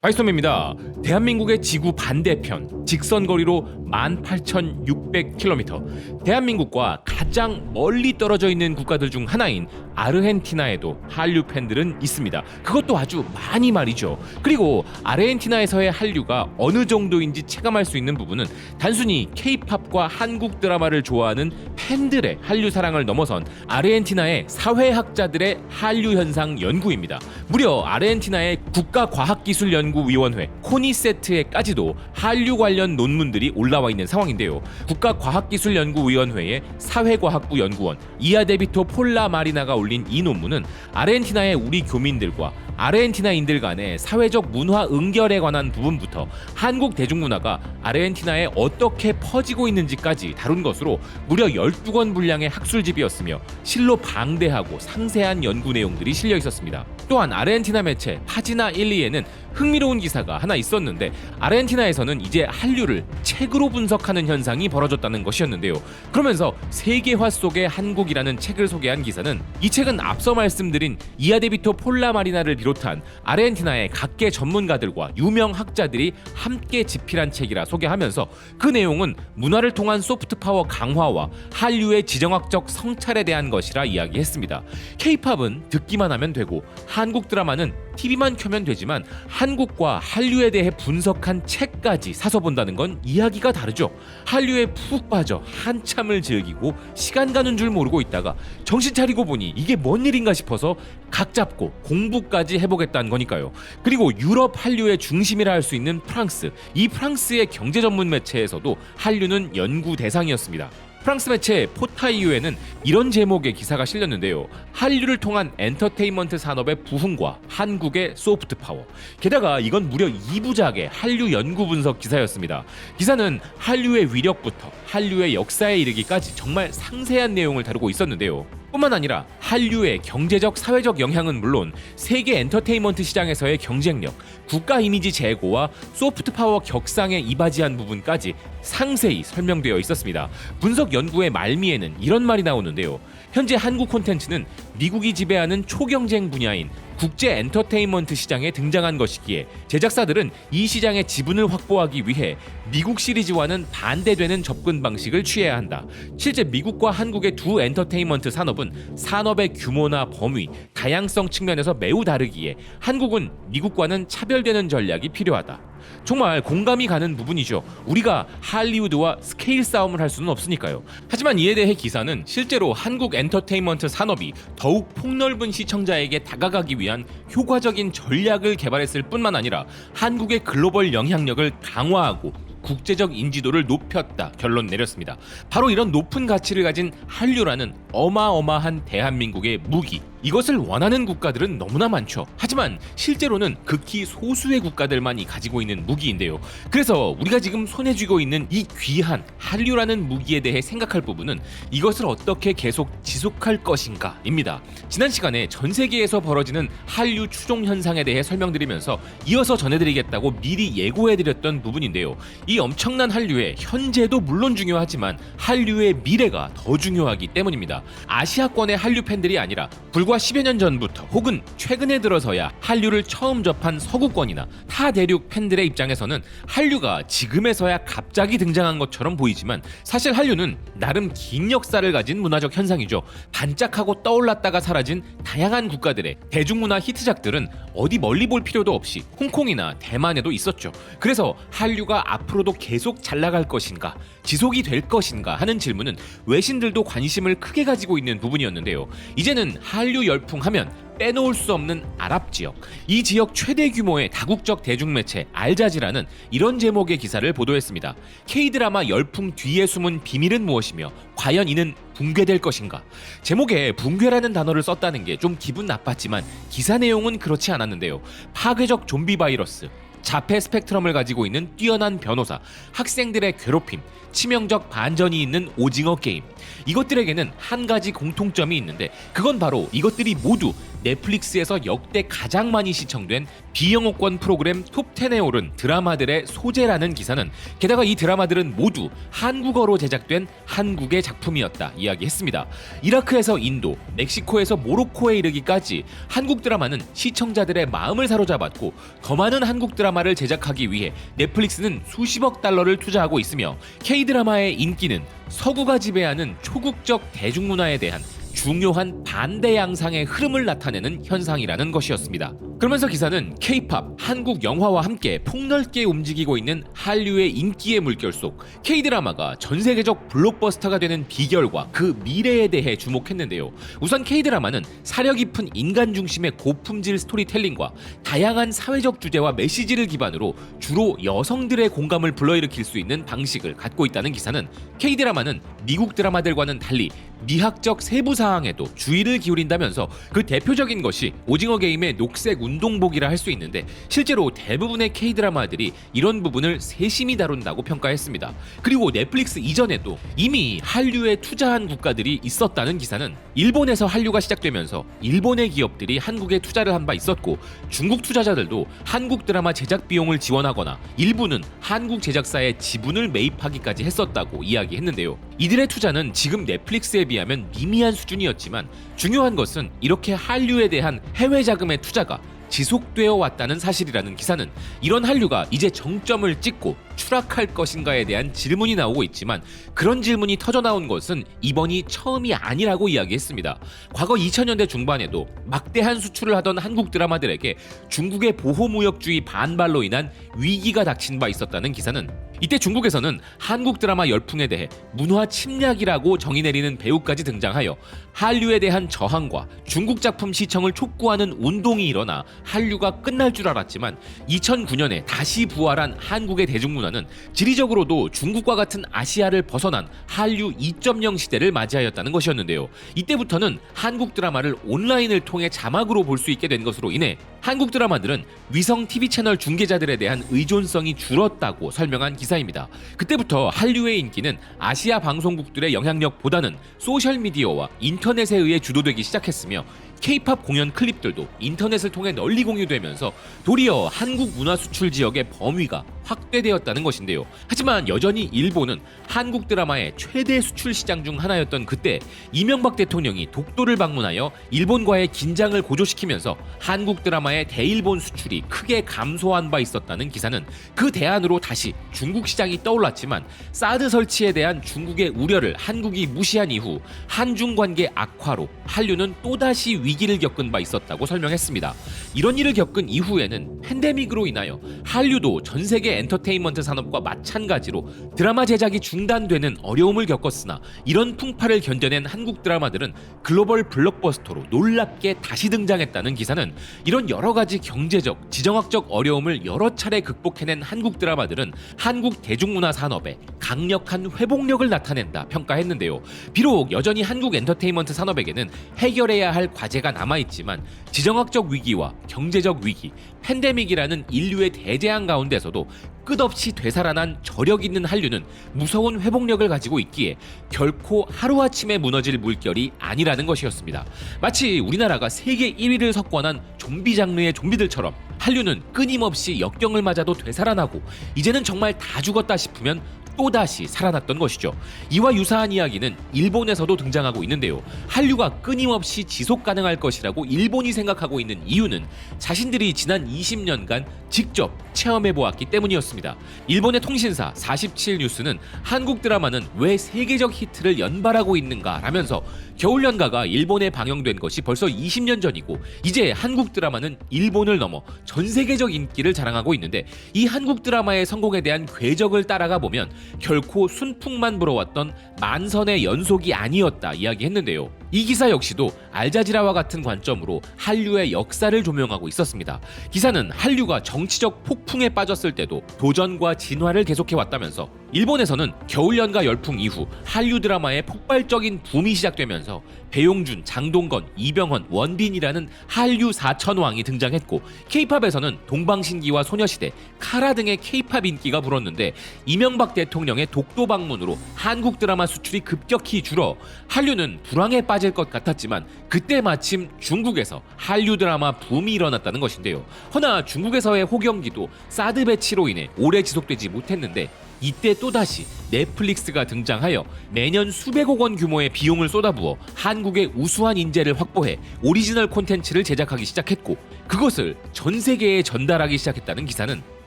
바이소매입니다. 대한민국의 지구 반대편 직선거리로 18,600km, 대한민국과 가장 멀리 떨어져 있는 국가들 중 하나인 아르헨티나에도 한류 팬들은 있습니다. 그것도 아주 많이 말이죠. 그리고 아르헨티나에서의 한류가 어느 정도인지 체감할 수 있는 부분은 단순히 K-팝과 한국 드라마를 좋아하는 팬들의 한류 사랑을 넘어선 아르헨티나의 사회학자들의 한류 현상 연구입니다. 무려 아르헨티나의 국가과학기술연구위원회 코니세트에까지도 한류 관련 논문들이 올라와 있는 상황인데요. 국가과학기술연구위원회의 사회과학부 연구원 이아데비토 폴라 마리나가 올린 이 논문은 아르헨티나의 우리 교민들과 아르헨티나인들 간의 사회적 문화 응결에 관한 부분부터 한국 대중문화가 아르헨티나에 어떻게 퍼지고 있는지까지 다룬 것으로 무려 12권 분량의 학술집이었으며 실로 방대하고 상세한 연구 내용들이 실려 있었습니다. 또한 아르헨티나 매체 파지나 1, 2에는 흥미로운 기사가 하나 있었는데, 아르헨티나에서는 이제 한류를 책으로 분석하는 현상이 벌어졌다는 것이었는데요. 그러면서 세계화 속의 한국이라는 책을 소개한 기사는, 이 책은 앞서 말씀드린 이아데비토 폴라 마리나를 비롯한 아르헨티나의 각계 전문가들과 유명 학자들이 함께 집필한 책이라 소개하면서 그 내용은 문화를 통한 소프트 파워 강화와 한류의 지정학적 성찰에 대한 것이라 이야기했습니다. K-팝은 듣기만 하면 되고 한국 드라마는 TV만 켜면 되지만 한국과 한류에 대해 분석한 책까지 사서 본다는 건 이야기가 다르죠. 한류에 푹 빠져 한참을 즐기고 시간 가는 줄 모르고 있다가 정신 차리고 보니 이게 뭔 일인가 싶어서 각 잡고 공부까지 해보겠다는 거니까요. 그리고 유럽 한류의 중심이라 할 수 있는 프랑스, 이 프랑스의 경제 전문 매체에서도 한류는 연구 대상이었습니다. 프랑스 매체 포타이유에는 이런 제목의 기사가 실렸는데요. 한류를 통한 엔터테인먼트 산업의 부흥과 한국의 소프트 파워. 게다가 이건 무려 2부작의 한류 연구 분석 기사였습니다. 기사는 한류의 위력부터 한류의 역사에 이르기까지 정말 상세한 내용을 다루고 있었는데요. 뿐만 아니라 한류의 경제적, 사회적 영향은 물론 세계 엔터테인먼트 시장에서의 경쟁력, 국가 이미지 제고와 소프트 파워 격상에 이바지한 부분까지 상세히 설명되어 있었습니다. 분석 연구의 말미에는 이런 말이 나오는데요. 현재 한국 콘텐츠는 미국이 지배하는 초경쟁 분야인 국제 엔터테인먼트 시장에 등장한 것이기에 제작사들은 이 시장의 지분을 확보하기 위해 미국 시리즈와는 반대되는 접근 방식을 취해야 한다. 실제 미국과 한국의 두 엔터테인먼트 산업은 산업의 규모나 범위, 다양성 측면에서 매우 다르기에 한국은 미국과는 차별되는 전략이 필요하다. 정말 공감이 가는 부분이죠. 우리가 할리우드와 스케일 싸움을 할 수는 없으니까요. 하지만 이에 대해 기사는 실제로 한국 엔터테인먼트 산업이 더욱 폭넓은 시청자에게 다가가기 위한 효과적인 전략을 개발했을 뿐만 아니라 한국의 글로벌 영향력을 강화하고 국제적 인지도를 높였다 결론 내렸습니다. 바로 이런 높은 가치를 가진 한류라는 어마어마한 대한민국의 무기, 이것을 원하는 국가들은 너무나 많죠. 하지만 실제로는 극히 소수의 국가들만이 가지고 있는 무기인데요. 그래서 우리가 지금 손에 쥐고 있는 이 귀한 한류라는 무기에 대해 생각할 부분은 이것을 어떻게 계속 지속할 것인가 입니다. 지난 시간에 전 세계에서 벌어지는 한류 추종 현상에 대해 설명드리면서 이어서 전해드리겠다고 미리 예고해드렸던 부분인데요. 이 엄청난 한류의 현재도 물론 중요하지만 한류의 미래가 더 중요하기 때문입니다. 아시아권의 한류 팬들이 아니라 불과 10여 년 전부터 혹은 최근에 들어서야 한류를 처음 접한 서구권이나 타 대륙 팬들의 입장에서는 한류가 지금에서야 갑자기 등장한 것처럼 보이지만, 사실 한류는 나름 긴 역사를 가진 문화적 현상이죠. 반짝하고 떠올랐다가 사라진 다양한 국가들의 대중문화 히트작들은 어디 멀리 볼 필요도 없이 홍콩이나 대만에도 있었죠. 그래서 한류가 앞으로도 계속 잘 나갈 것인가, 지속이 될 것인가 하는 질문은 외신들도 관심을 크게 가지고 있는 부분이었는데요. 이제는 한류 열풍 하면 빼놓을 수 없는 아랍 지역, 이 지역 최대 규모의 다국적 대중매체 알자지라는 이런 제목의 기사를 보도했습니다. K-드라마 열풍 뒤에 숨은 비밀은 무엇이며 과연 이는 붕괴될 것인가? 제목에 붕괴라는 단어를 썼다는 게 좀 기분 나빴지만 기사 내용은 그렇지 않았는데요. 파괴적 좀비 바이러스, 자폐 스펙트럼을 가지고 있는 뛰어난 변호사, 학생들의 괴롭힘, 치명적 반전이 있는 오징어 게임. 이것들에게는 한 가지 공통점이 있는데 그건 바로 이것들이 모두 넷플릭스에서 역대 가장 많이 시청된 비영어권 프로그램 톱10에 오른 드라마들의 소재라는 기사는, 게다가 이 드라마들은 모두 한국어로 제작된 한국의 작품이었다 이야기했습니다. 이라크에서 인도, 멕시코에서 모로코에 이르기까지 한국 드라마는 시청자들의 마음을 사로잡았고, 더 많은 한국 드라마를 제작하기 위해 넷플릭스는 수십억 달러를 투자하고 있으며, K드라마의 인기는 서구가 지배하는 초국적 대중문화에 대한 중요한 반대 양상의 흐름을 나타내는 현상이라는 것이었습니다. 그러면서 기사는 K-팝, 한국 영화와 함께 폭넓게 움직이고 있는 한류의 인기의 물결 속 K-드라마가 전 세계적 블록버스터가 되는 비결과 그 미래에 대해 주목했는데요. 우선 K-드라마는 사려 깊은 인간 중심의 고품질 스토리텔링과 다양한 사회적 주제와 메시지를 기반으로 주로 여성들의 공감을 불러일으킬 수 있는 방식을 갖고 있다는 기사는, K-드라마는 미국 드라마들과는 달리 미학적 세부 사항에도 주의를 기울인다면서 그 대표적인 것이 오징어 게임의 녹색 운동복이라 할 수 있는데, 실제로 대부분의 K-드라마들이 이런 부분을 세심히 다룬다고 평가했습니다. 그리고 넷플릭스 이전에도 이미 한류에 투자한 국가들이 있었다는 기사는, 일본에서 한류가 시작되면서 일본의 기업들이 한국에 투자를 한 바 있었고, 중국 투자자들도 한국 드라마 제작 비용을 지원하거나 일부는 한국 제작사에 지분을 매입하기까지 했었다고 이야기했는데요. 이들의 투자는 지금 넷플릭스에 비하면 미미한 수준이었지만, 중요한 것은 이렇게 한류에 대한 해외 자금의 투자가 지속되어 왔다는 사실이라는 기사는, 이런 한류가 이제 정점을 찍고 추락할 것인가에 대한 질문이 나오고 있지만, 그런 질문이 터져나온 것은 이번이 처음이 아니라고 이야기했습니다. 과거 2000년대 중반에도 막대한 수출을 하던 한국 드라마들에게 중국의 보호무역주의 반발로 인한 위기가 닥친 바 있었다는 기사는, 이때 중국에서는 한국 드라마 열풍에 대해 문화 침략이라고 정의 내리는 배우까지 등장하여 한류에 대한 저항과 중국 작품 시청을 촉구하는 운동이 일어나 한류가 끝날 줄 알았지만, 2009년에 다시 부활한 한국의 대중문화는 지리적으로도 중국과 같은 아시아를 벗어난 한류 2.0 시대를 맞이하였다는 것이었는데요. 이때부터는 한국 드라마를 온라인을 통해 자막으로 볼 수 있게 된 것으로 인해 한국 드라마들은 위성 TV 채널 중계자들에 대한 의존성이 줄었다고 설명한 기사입니다. 그때부터 한류의 인기는 아시아 방송국들의 영향력보다는 소셜미디어와 인터넷에 의해 주도되기 시작했으며, K-팝 공연 클립들도 인터넷을 통해 널리 공유되면서 도리어 한국 문화 수출 지역의 범위가 확대되었다는 것인데요. 하지만 여전히 일본은 한국 드라마의 최대 수출 시장 중 하나였던 그때, 이명박 대통령이 독도를 방문하여 일본과의 긴장을 고조시키면서 한국 드라마의 대일본 수출이 크게 감소한 바 있었다는 기사는, 그 대안으로 다시 중국 시장이 떠올랐지만 사드 설치에 대한 중국의 우려를 한국이 무시한 이후 한중 관계 악화로 한류는 또다시 위기를 겪은 바 있었다고 설명했습니다. 이런 일을 겪은 이후에는 팬데믹으로 인하여 한류도 전 세계 엔터테인먼트 산업과 마찬가지로 드라마 제작이 중단되는 어려움을 겪었으나, 이런 풍파를 견뎌낸 한국 드라마들은 글로벌 블록버스터로 놀랍게 다시 등장했다는 기사는, 이런 여러 가지 경제적, 지정학적 어려움을 여러 차례 극복해낸 한국 드라마들은 한국 대중문화 산업에 강력한 회복력을 나타낸다 평가했는데요. 비록 여전히 한국 엔터테인먼트 산업에게는 해결해야 할 과제가 남아있지만, 지정학적 위기와 경제적 위기, 팬데믹이라는 인류의 대재앙 가운데서도 끝없이 되살아난 저력 있는 한류는 무서운 회복력을 가지고 있기에 결코 하루아침에 무너질 물결이 아니라는 것이었습니다. 마치 우리나라가 세계 1위를 석권한 좀비 장르의 좀비들처럼 한류는 끊임없이 역경을 맞아도 되살아나고, 이제는 정말 다 죽었다 싶으면 또다시 살아났던 것이죠. 이와 유사한 이야기는 일본에서도 등장하고 있는데요. 한류가 끊임없이 지속 가능할 것이라고 일본이 생각하고 있는 이유는 자신들이 지난 20년간 직접 체험해 보았기 때문이었습니다. 일본의 통신사 47뉴스는 한국 드라마는 왜 세계적 히트를 연발하고 있는가 라면서, 겨울연가가 일본에 방영된 것이 벌써 20년 전이고 이제 한국 드라마는 일본을 넘어 전 세계적 인기를 자랑하고 있는데, 이 한국 드라마의 성공에 대한 궤적을 따라가 보면 결코 순풍만 불어왔던 만선의 연속이 아니었다 이야기했는데요. 이 기사 역시도 알자지라와 같은 관점으로 한류의 역사를 조명하고 있었습니다. 기사는 한류가 정치적 폭풍에 빠졌을 때도 도전과 진화를 계속해왔다면서, 일본에서는 겨울연가 열풍 이후 한류 드라마의 폭발적인 붐이 시작되면서 배용준, 장동건, 이병헌, 원빈이라는 한류 4천왕이 등장했고, K-팝에서는 동방신기와 소녀시대, 카라 등의 K-팝 인기가 불었는데, 이명박 대통령의 독도 방문으로 한국 드라마 수출이 급격히 줄어 한류는 불황에 빠질 것 같았지만, 그때 마침 중국에서 한류 드라마 붐이 일어났다는 것인데요. 허나 중국에서의 호경기도 사드 배치로 인해 오래 지속되지 못했는데, 이때 또다시 넷플릭스가 등장하여 매년 수백억 원 규모의 비용을 쏟아부어 한국의 우수한 인재를 확보해 오리지널 콘텐츠를 제작하기 시작했고, 그것을 전 세계에 전달하기 시작했다는 기사는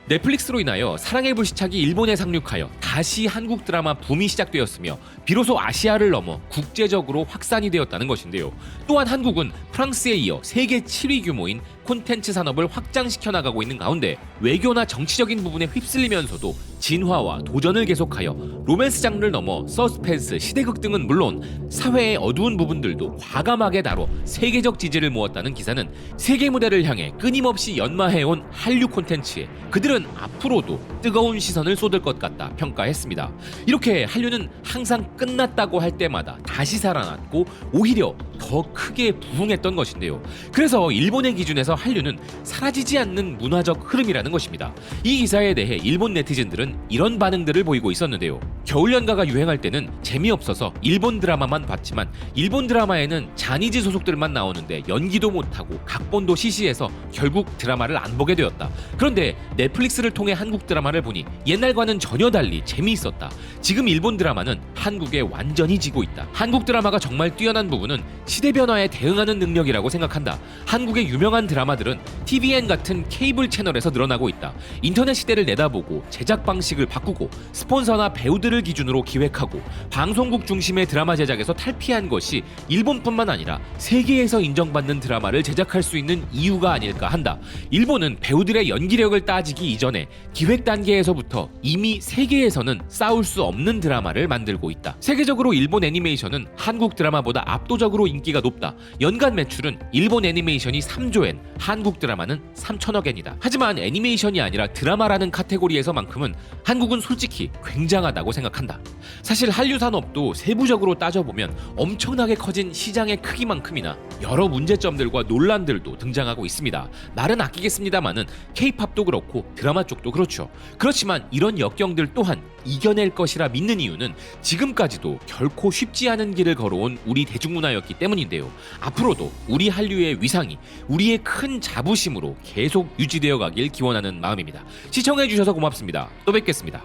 넷플릭스로 인하여 사랑의 불시착이 일본에 상륙하여 다시 한국 드라마 붐이 시작되었으며, 비로소 아시아를 넘어 국제적으로 확산이 되었다는 것인데요. 또한 한국은 프랑스에 이어 세계 7위 규모인 콘텐츠 산업을 확장시켜 나가고 있는 가운데, 외교나 정치적인 부분에 휩쓸리면서도 진화와 도전을 계속하여 로맨스 장르를 넘어 서스펜스, 시대극 등은 물론 사회의 어두운 부분들도 과감하게 다뤄 세계적 지지를 모았다는 기사는 세계 무대를 향해 끊임없이 연마해온 한류 콘텐츠에 그들은 앞으로도 뜨거운 시선을 쏟을 것 같다 평가했습니다. 이렇게 한류는 항상 끝났다고 할 때마다 다시 살아났고 오히려 더 크게 부흥했던 것인데요. 그래서 일본의 기준에서 한류는 사라지지 않는 문화적 흐름이라는 것입니다. 이 기사에 대해 일본 네티즌들은 이런 반응들을 보이고 있었는데요. 겨울연가가 유행할 때는 재미없어서 일본 드라마만 봤지만, 일본 드라마에는 자니즈 소속들만 나오는데 연기도 못하고 각본도 시시해서 결국 드라마를 안 보게 되었다. 그런데 넷플릭스를 통해 한국 드라마를 보니 옛날과는 전혀 달리 재미있었다. 지금 일본 드라마는 한국에 완전히 지고 있다. 한국 드라마가 정말 뛰어난 부분은 시대 변화에 대응하는 능력이라고 생각한다. 한국의 유명한 드라마들은 TVN 같은 케이블 채널에서 늘어나고 있다. 인터넷 시대를 내다보고 제작 방식을 바꾸고 스폰서나 배우들을 기준으로 기획하고 방송국 중심의 드라마 제작에서 탈피한 것이 일본뿐만 아니라 세계에서 인정받는 드라마를 제작할 수 있는 이유가 아닐까 한다. 일본은 배우들의 연기력을 따지기 이전에 기획 단계에서부터 이미 세계에서는 싸울 수 없는 드라마를 만들고 있다. 세계적으로 일본 애니메이션은 한국 드라마보다 압도적으로 인기가 높다. 연간 매출은 일본 애니메이션이 3조엔, 한국 드라마는 3천억엔이다. 하지만 애니메이션이 아니라 드라마라는 카테고리에서만큼은 한국은 솔직히 굉장하다고 생각한다. 사실 한류 산업도 세부적으로 따져보면 엄청나게 커진 시장의 크기만큼이나 여러 문제점들과 논란들도 등장하고 있습니다. 말은 아끼겠습니다마는 K-팝도 그렇고 드라마 쪽도 그렇죠. 그렇지만 이런 역경들 또한 이겨낼 것이라 믿는 이유는 지금까지도 결코 쉽지 않은 길을 걸어온 우리 대중문화였기 때문인데요. 앞으로도 우리 한류의 위상이 우리의 큰 자부심으로 계속 유지되어 가길 기원하는 마음입니다. 시청해주셔서 고맙습니다. 또 뵙겠습니다.